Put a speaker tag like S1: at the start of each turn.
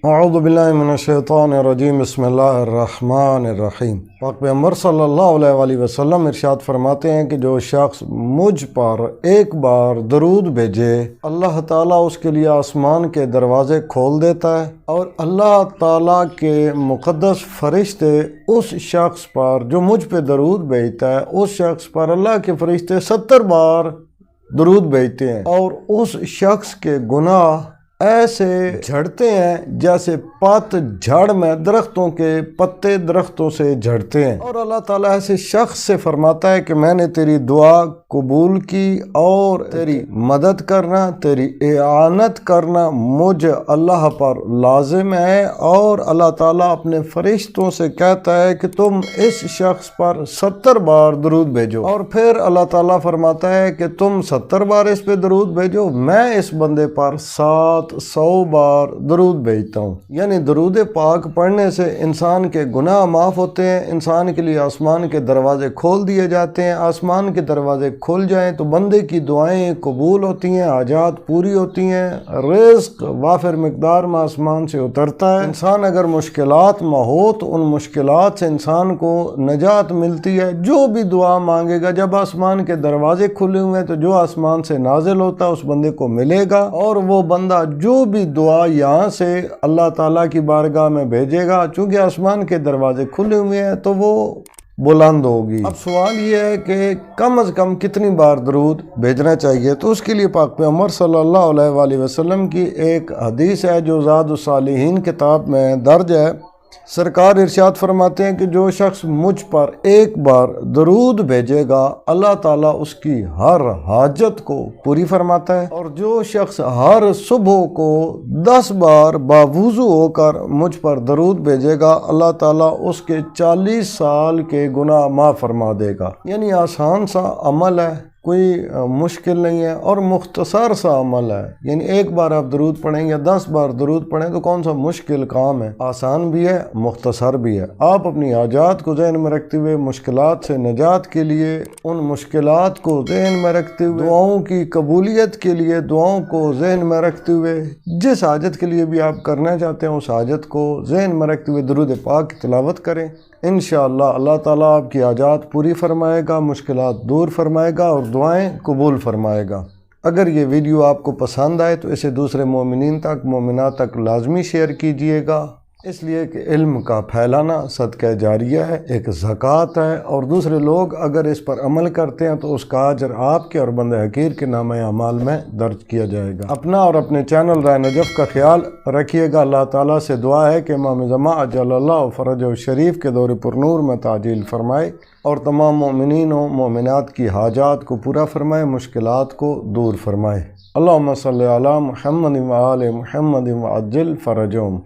S1: اعوذ باللہ من الشیطان الرجیم بسم اللہ الرحمن الرحیم۔ پاک پیغمبر صلی اللہ علیہ وآلہ وسلم ارشاد فرماتے ہیں کہ جو شخص مجھ پر ایک بار درود بھیجے اللہ تعالیٰ اس کے لیے آسمان کے دروازے کھول دیتا ہے، اور اللہ تعالیٰ کے مقدس فرشتے اس شخص پر جو مجھ پہ درود بھیجتا ہے اس شخص پر اللہ کے فرشتے 70 بار درود بھیجتے ہیں، اور اس شخص کے گناہ ایسے جھڑتے ہیں جیسے پت جھڑ میں درختوں کے پتے درختوں سے جھڑتے ہیں، اور اللہ تعالیٰ ایسے شخص سے فرماتا ہے کہ میں نے تیری دعا قبول کی اور تیری مدد کرنا، تیری اعانت کرنا مجھ اللہ پر لازم ہے، اور اللہ تعالیٰ اپنے فرشتوں سے کہتا ہے کہ تم اس شخص پر 70 بار درود بھیجو، اور پھر اللہ تعالیٰ فرماتا ہے کہ تم 70 بار اس پہ درود بھیجو، میں اس بندے پر 700 بار درود بھیجتا ہوں۔ یعنی درود پاک پڑھنے سے انسان کے گناہ معاف ہوتے ہیں، انسان کے لیے آسمان کے دروازے کھول دیے جاتے ہیں، آسمان کے دروازے کھل جائیں تو بندے کی دعائیں قبول ہوتی ہیں، حاجات پوری ہوتی ہیں، رزق وافر مقدار میں آسمان سے اترتا ہے۔ انسان اگر مشکلات میں ہو تو ان مشکلات سے انسان کو نجات ملتی ہے، جو بھی دعا مانگے گا جب آسمان کے دروازے کھلے ہوئے ہیں تو جو آسمان سے نازل ہوتا ہے اس بندے کو ملے گا، اور وہ بندہ جو بھی دعا یہاں سے اللہ تعالیٰ کی بارگاہ میں بھیجے گا چونکہ آسمان کے دروازے کھلے ہوئے ہیں تو وہ بلند ہوگی۔ اب سوال یہ ہے کہ کم از کم کتنی بار درود بھیجنا چاہیے، تو اس کے لیے پاک پیغمبر صلی اللہ علیہ وآلہ وسلم کی ایک حدیث ہے جو زاد الصالحین کتاب میں درج ہے۔ سرکار ارشاد فرماتے ہیں کہ جو شخص مجھ پر ایک بار درود بھیجے گا اللہ تعالیٰ اس کی ہر حاجت کو پوری فرماتا ہے، اور جو شخص ہر صبح کو 10 بار باوضو ہو کر مجھ پر درود بھیجے گا اللہ تعالیٰ اس کے 40 سال کے گناہ معاف فرما دے گا۔ یعنی آسان سا عمل ہے، کوئی مشکل نہیں ہے، اور مختصر سا عمل ہے۔ یعنی ایک بار آپ درود پڑھیں یا 10 بار درود پڑھیں تو کون سا مشکل کام ہے، آسان بھی ہے مختصر بھی ہے۔ آپ اپنی حاجات کو ذہن میں رکھتے ہوئے مشکلات سے نجات کے لیے ان مشکلات کو ذہن میں رکھتے ہوئے دعاؤں کی قبولیت کے لیے دعاؤں کو ذہن میں رکھتے ہوئے جس حاجت کے لیے بھی آپ کرنا چاہتے ہیں اس حاجت کو ذہن میں رکھتے ہوئے درود پاک کی تلاوت کریں۔ انشاءاللہ اللہ تعالیٰ آپ کی حاجات پوری فرمائے گا، مشکلات دور فرمائے گا اور دعائیں قبول فرمائے گا۔ اگر یہ ویڈیو آپ کو پسند آئے تو اسے دوسرے مومنین تک مومنات تک لازمی شیئر کیجئے گا، اس لیے کہ علم کا پھیلانا صدقہ جاریہ ہے، ایک زکوٰۃ ہے، اور دوسرے لوگ اگر اس پر عمل کرتے ہیں تو اس کا اجر آپ کے اور بندہ حقیر کے نامہ اعمال میں درج کیا جائے گا۔ اپنا اور اپنے چینل رائے نجف کا خیال رکھیے گا۔ اللہ تعالیٰ سے دعا ہے کہ امام زمان عجل اللہ فرجہ شریف کے دور پر نور میں تعجیل فرمائے، اور تمام مومنین و مومنات کی حاجات کو پورا فرمائے، مشکلات کو دور فرمائے۔ اللہم صلی علی محمد و آل محمد وعجل فرجہم۔